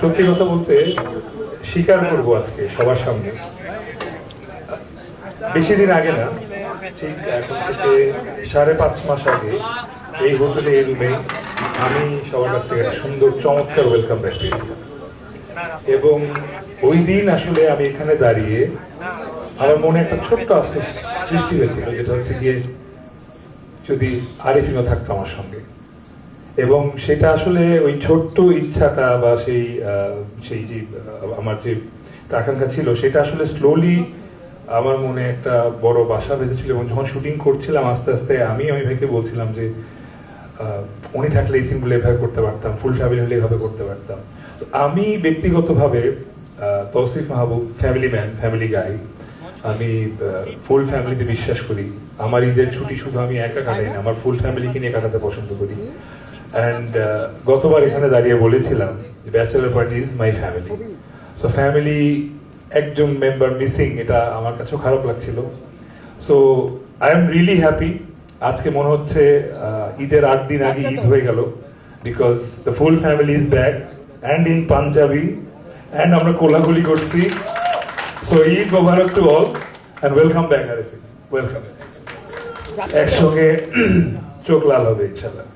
সত্যি কথা বলতে স্বীকার করবো আজকে সবার সামনে, বেশি দিন আগে না, ঠিক এখন থেকে 5.5 মাস আগে এই হোটেলে, এই রুমে আমি সবার কাছ থেকে একটা সুন্দর চমৎকার ওয়েলকাম ব্যাক পেয়েছিলাম। এবং ওই দিন আসলে আমি এখানে দাঁড়িয়ে আমার মনে একটা ছোট্ট আফসোস সৃষ্টি হয়েছিল, যেটা হচ্ছে গিয়ে যদি আরিফিনও থাকতো আমার সঙ্গে। এবং সেটা আসলে ওই ছোট্ট ইচ্ছাটা বা সেই যে আমার যে আকাঙ্ক্ষা ছিল, সেটা আসলে স্লোলি আমার মনে একটা বড় বাসা বেঁধেছিল। এবং যখন শুটিং করছিলাম আস্তে আস্তে আমি ভাইকে বলছিলাম যে উনি থাকলে এই সিনগুলো এভাবে করতে পারতাম, ফুল ফ্যামিলি হলে এভাবে করতে পারতাম। আমি ব্যক্তিগতভাবে তৌসিফ মাহবুব ফ্যামিলি ম্যান, ফ্যামিলি গাই। আমি ফুল ফ্যামিলিতে বিশ্বাস করি। আমার ঈদের ছুটি শুধু আমি একা কাটাই না, আমার ফুল ফ্যামিলিকে নিয়ে কাটাতে পছন্দ করি। অ্যান্ড গতবার এখানে দাঁড়িয়ে বলেছিলাম bachelor party is my family. So family একজন মেম্বার মিসিং, এটা আমার কাছেও খারাপ লাগছিল। So I am really happy. আজকে মনে হচ্ছে ঈদের 8 দিন আগে ঈদ হয়ে গেল, because the full family is back and in Punjabi, and আমরা কোলাকুলি করছি। So Eid Mubarak to all and welcome back Arifin, welcome. একসঙ্গে চোখ লাল হবে ইনশাল্লাহ।